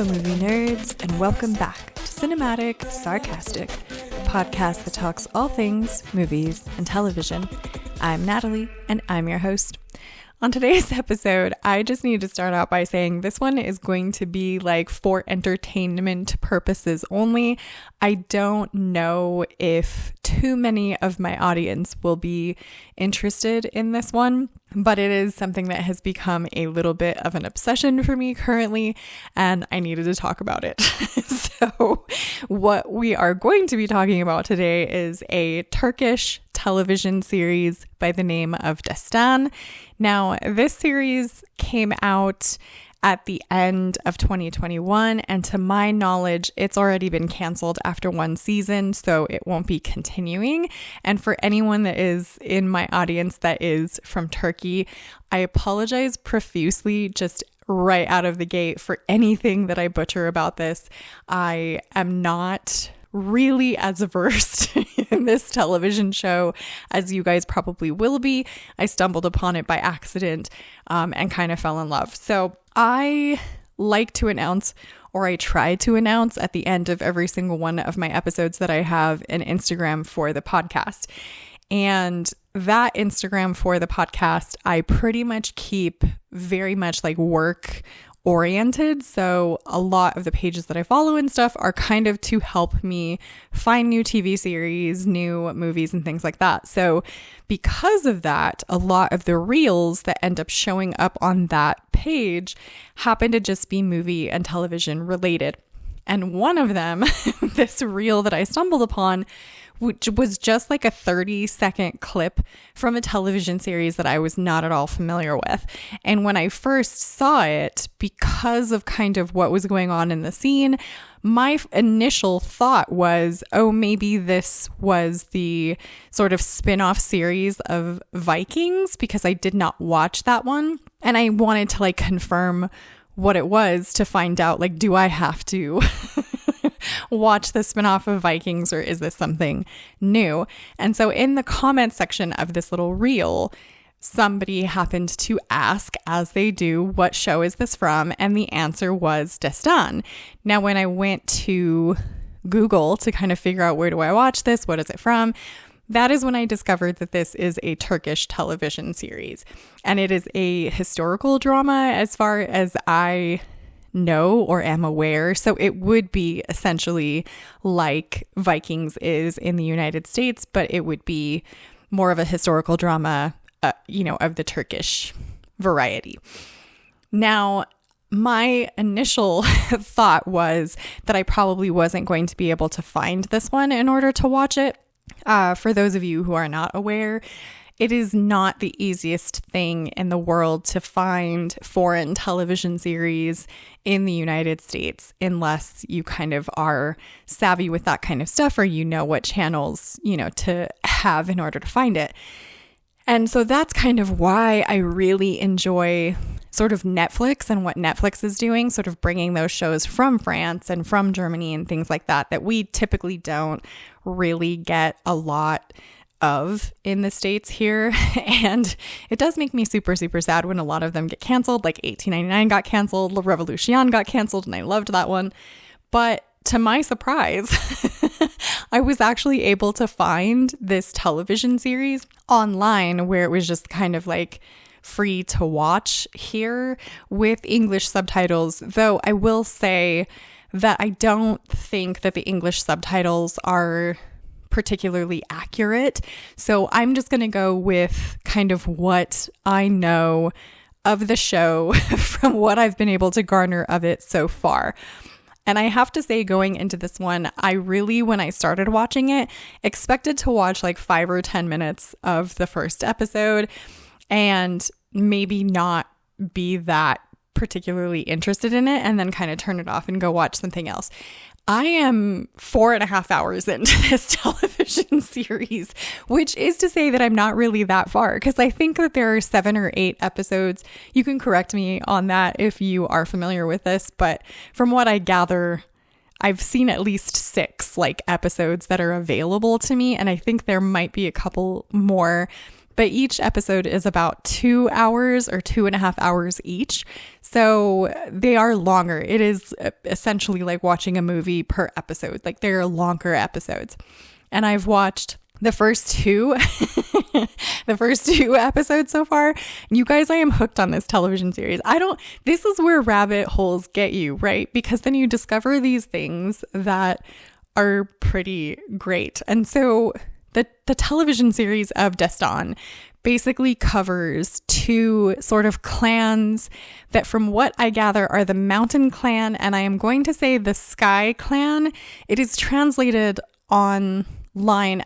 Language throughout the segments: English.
Hello, movie nerds, and welcome back to Cinematic Sarcastic, the podcast that talks all things movies and television. I'm Natalie, and I'm your host. On today's episode, I just need to start out by saying this one is going to be like for entertainment purposes only. I don't know if too many of my audience will be interested in this one, but it is something that has become a little bit of an obsession for me currently, and I needed to talk about it. So what we are going to be talking about today is a Turkish television series by the name of Destan. Now, this series came out at the end of 2021, and to my knowledge, it's already been canceled after one season, so it won't be continuing. And for anyone that is in my audience that is from Turkey, I apologize profusely just right out of the gate for anything that I butcher about this. I am not really as versed in this television show as you guys probably will be. I stumbled upon it by accident and kind of fell in love. So I like to announce, or I try to announce at the end of every single one of my episodes, that I have an Instagram for the podcast. And that Instagram for the podcast, I pretty much keep very much like work oriented. So a lot of the pages that I follow and stuff are kind of to help me find new TV series, new movies, and things like that. So because of that, a lot of the reels that end up showing up on that page happen to just be movie and television related. And one of them, this reel that I stumbled upon, which was just like a 30-second clip from a television series that I was not at all familiar with. And when I first saw it, because of kind of what was going on in the scene, my initial thought was, oh, maybe this was the sort of spin-off series of Vikings, because I did not watch that one. And I wanted to like confirm what it was to find out, like, do I have to watch the spinoff of Vikings, or is this something new? And so in the comment section of this little reel, somebody happened to ask, as they do, what show is this from? And the answer was Destan. Now, when I went to Google to kind of figure out, where do I watch this? What is it from? That is when I discovered that this is a Turkish television series, and it is a historical drama as far as I know or am aware. So it would be essentially like Vikings is in the United States, but it would be more of a historical drama, of the Turkish variety. Now, my initial thought was that I probably wasn't going to be able to find this one in order to watch it. For those of you who are not aware, it is not the easiest thing in the world to find foreign television series in the United States unless you kind of are savvy with that kind of stuff, or you know what channels, to have in order to find it. And so that's kind of why I really enjoy sort of Netflix and what Netflix is doing, sort of bringing those shows from France and from Germany and things like that we typically don't really get a lot of in the States here. And it does make me super, super sad when a lot of them get canceled, like 1899 got canceled, La Revolution got canceled, and I loved that one. But to my surprise, I was actually able to find this television series online where it was just kind of like free to watch here with English subtitles, though I will say that I don't think that the English subtitles are particularly accurate. So I'm just going to go with kind of what I know of the show from what I've been able to garner of it so far. And I have to say, going into this one, I really, when I started watching it, expected to watch like 5 or 10 minutes of the first episode and maybe not be that particularly interested in it, and then kind of turn it off and go watch something else. I am 4.5 hours into this television series, which is to say that I'm not really that far, because I think that there are 7 or 8 episodes. You can correct me on that if you are familiar with this, but from what I gather, I've seen at least 6 episodes that are available to me, and I think there might be a couple more, but each episode is about 2 hours or 2.5 hours each. So they are longer. It is essentially like watching a movie per episode. Like they're longer episodes. And I've watched the first two, the first two episodes so far. You guys, I am hooked on this television series. This is where rabbit holes get you, right? Because then you discover these things that are pretty great. And so the television series of Destan basically covers two sort of clans that, from what I gather, are the Mountain Clan, and I am going to say the Sky Clan. It is translated online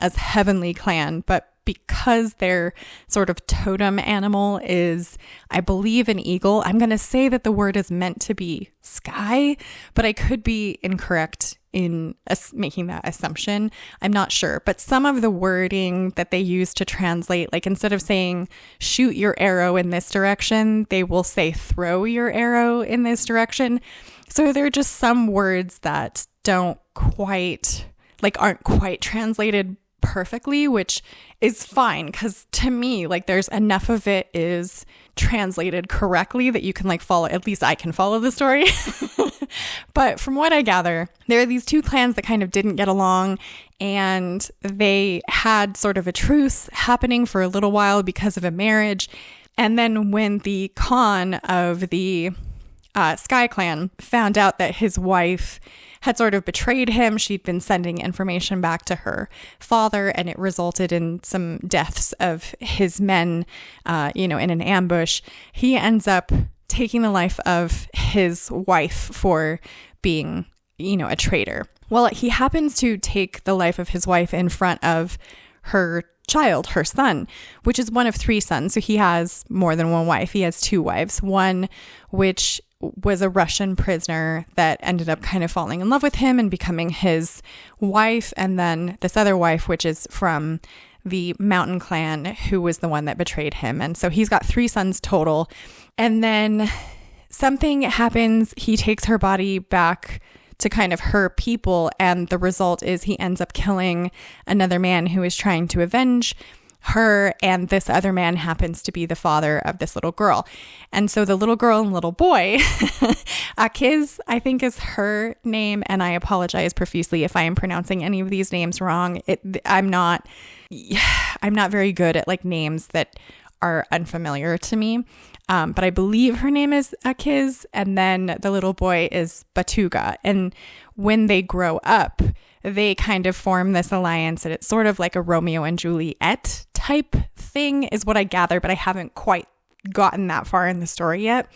as Heavenly Clan, but because their sort of totem animal is, I believe, an eagle, I'm going to say that the word is meant to be sky, but I could be incorrect in making that assumption. I'm not sure, but some of the wording that they use to translate, like instead of saying shoot your arrow in this direction, they will say throw your arrow in this direction. So there are just some words that aren't quite translated perfectly, which is fine, because to me, like, there's enough of it is translated correctly that you can like follow, at least I can follow the story. But from what I gather, there are these two clans that kind of didn't get along, and they had sort of a truce happening for a little while because of a marriage. And then when the Khan of the Sky Clan found out that his wife had sort of betrayed him, she'd been sending information back to her father, and it resulted in some deaths of his men, in an ambush. He ends up taking the life of his wife for being, a traitor. Well, he happens to take the life of his wife in front of her child, her son, which is one of three sons. So he has more than one wife. He has two wives, one which was a Russian prisoner that ended up kind of falling in love with him and becoming his wife. And then this other wife, which is from the Mountain Clan, who was the one that betrayed him. And so he's got three sons total. And then something happens. He takes her body back to kind of her people. And the result is he ends up killing another man who is trying to avenge her, and this other man happens to be the father of this little girl. And so the little girl and little boy, Akiz, I think is her name, and I apologize profusely if I am pronouncing any of these names wrong. I'm not very good at like names that are unfamiliar to me. But I believe her name is Akiz, and then the little boy is Batuga. And when they grow up, they kind of form this alliance, and it's sort of like a Romeo and Juliet type thing is what I gather, but I haven't quite gotten that far in the story yet.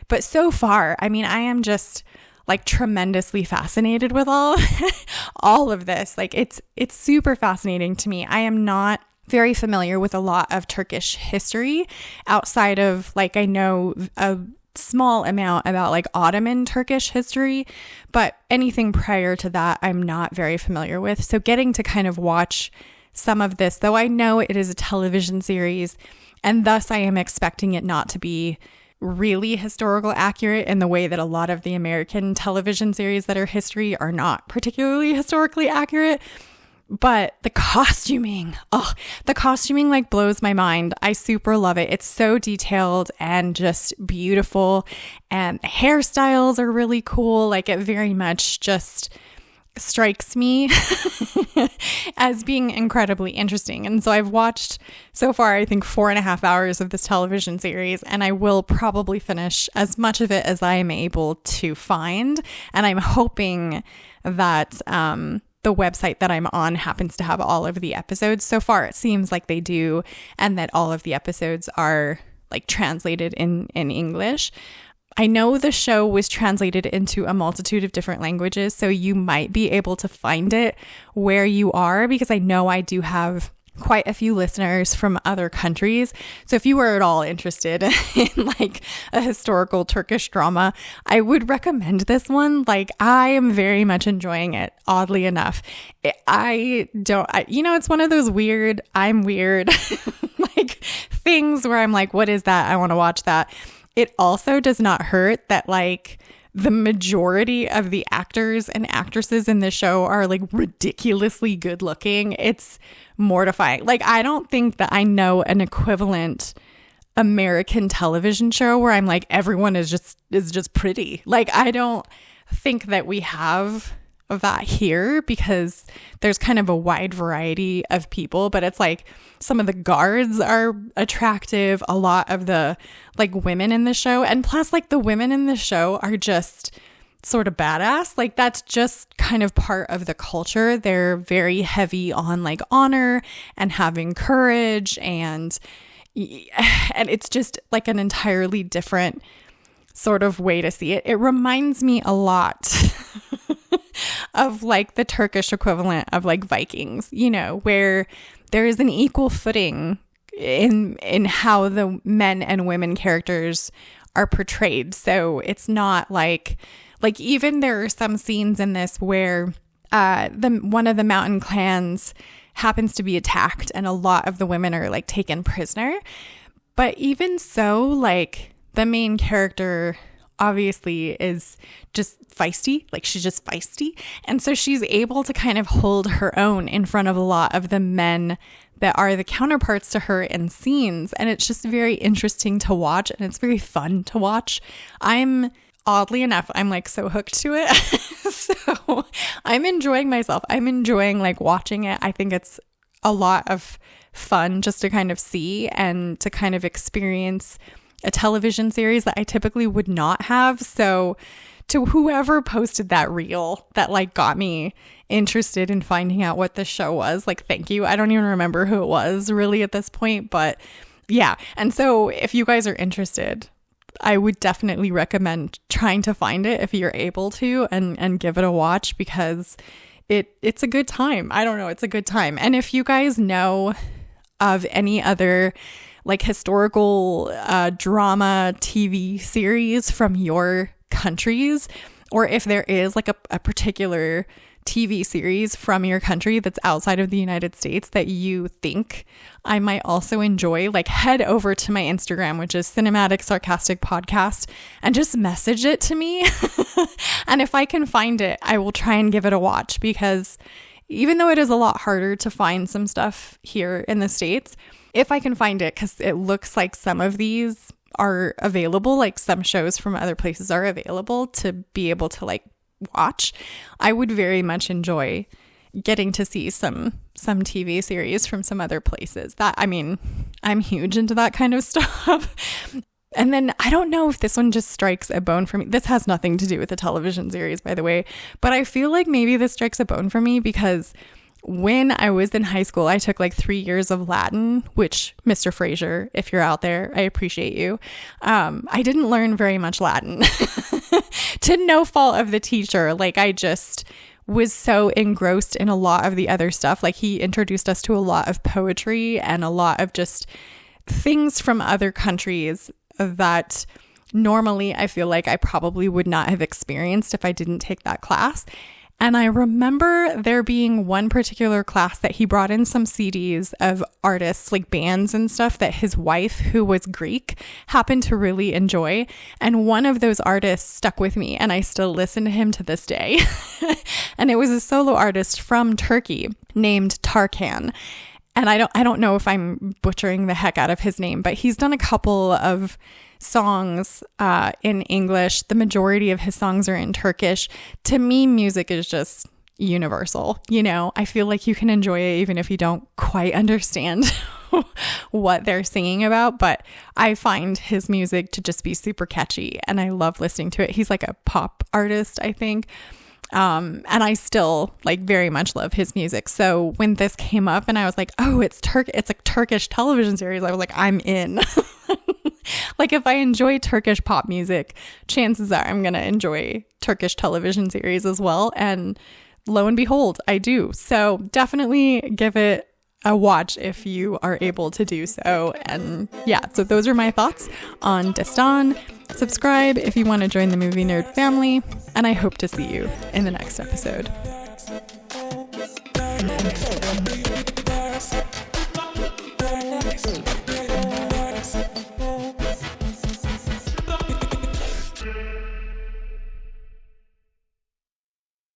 But so far, I mean, I am just like tremendously fascinated with all of this. Like it's super fascinating to me. I am not very familiar with a lot of Turkish history outside of like, I know a small amount about like Ottoman Turkish history, but anything prior to that, I'm not very familiar with. So getting to kind of watch some of this, though I know it is a television series, and thus I am expecting it not to be really historical accurate in the way that a lot of the American television series that are history are not particularly historically accurate. But the costuming like blows my mind. I super love it. It's so detailed and just beautiful, and hairstyles are really cool. Like it very much just strikes me as being incredibly interesting. And so I've watched so far, I think 4.5 hours of this television series, and I will probably finish as much of it as I am able to find. And I'm hoping that, the website that I'm on happens to have all of the episodes. So far, it seems like they do, and that all of the episodes are like translated in English. I know the show was translated into a multitude of different languages, so you might be able to find it where you are, because I know I do have quite a few listeners from other countries. So if you were at all interested in like a historical Turkish drama, I would recommend this one. Like I am very much enjoying it, oddly enough. It's one of those weird, I'm weird like things where I'm like, what is that? I want to watch that. It also does not hurt that like the majority of the actors and actresses in the show are like ridiculously good looking. It's mortifying. Like, I don't think that I know an equivalent American television show where I'm like, everyone is just pretty. Like, I don't think that we have that here because there's kind of a wide variety of people, but it's like some of the guards are attractive, a lot of the like women in the show, and plus like the women in the show are just sort of badass. Like, that's just kind of part of the culture. They're very heavy on like honor and having courage, and it's just like an entirely different sort of way to see it. It reminds me a lot of like the Turkish equivalent of like Vikings, you know, where there is an equal footing in how the men and women characters are portrayed. So it's not like even there are some scenes in this where one of the mountain clans happens to be attacked and a lot of the women are like taken prisoner. But even so, like, the main character obviously is just feisty. Like, she's just feisty. And so she's able to kind of hold her own in front of a lot of the men that are the counterparts to her in scenes. And it's just very interesting to watch, and it's very fun to watch. Oddly enough, I'm like so hooked to it. So I'm enjoying myself. I'm enjoying like watching it. I think it's a lot of fun just to kind of see and to kind of experience a television series that I typically would not have. So to whoever posted that reel that like got me interested in finding out what the show was, like, thank you. I don't even remember who it was really at this point, but yeah. And so if you guys are interested, I would definitely recommend trying to find it if you're able to and give it a watch, because it's a good time. I don't know. It's a good time. And if you guys know of any other like historical drama TV series from your countries, or if there is like a particular TV series from your country that's outside of the United States that you think I might also enjoy, like, head over to my Instagram, which is Cinematic Sarcastic Podcast, and just message it to me. And if I can find it, I will try and give it a watch, because even though it is a lot harder to find some stuff here in the States, if I can find it, because it looks like some of these are available, like some shows from other places are available to be able to like watch, I would very much enjoy getting to see some TV series from some other places. That, I mean, I'm huge into that kind of stuff. And then I don't know if this one just strikes a bone for me. This has nothing to do with the television series, by the way, but I feel like maybe this strikes a bone for me because when I was in high school, I took like 3 years of Latin, which, Mr. Fraser, if you're out there, I appreciate you. I didn't learn very much Latin to no fault of the teacher. Like, I just was so engrossed in a lot of the other stuff. Like, he introduced us to a lot of poetry and a lot of just things from other countries that normally I feel like I probably would not have experienced if I didn't take that class. And I remember there being one particular class that he brought in some CDs of artists, like bands and stuff, that his wife, who was Greek, happened to really enjoy. And one of those artists stuck with me, and I still listen to him to this day. And it was a solo artist from Turkey named Tarkan. And I don't know if I'm butchering the heck out of his name, but he's done a couple of songs in English. The majority of his songs are in Turkish. To me, music is just universal. You know, I feel like you can enjoy it even if you don't quite understand what they're singing about. But I find his music to just be super catchy, and I love listening to it. He's like a pop artist, I think. And I still like very much love his music. So when this came up and I was like, oh, it's a Turkish television series, I was like, I'm in. Like, if I enjoy Turkish pop music, chances are I'm going to enjoy Turkish television series as well. And lo and behold, I do. So definitely give it a watch if you are able to do so. And yeah, so those are my thoughts on Destan. Subscribe if you want to join the Movie Nerd family, and I hope to see you in the next episode.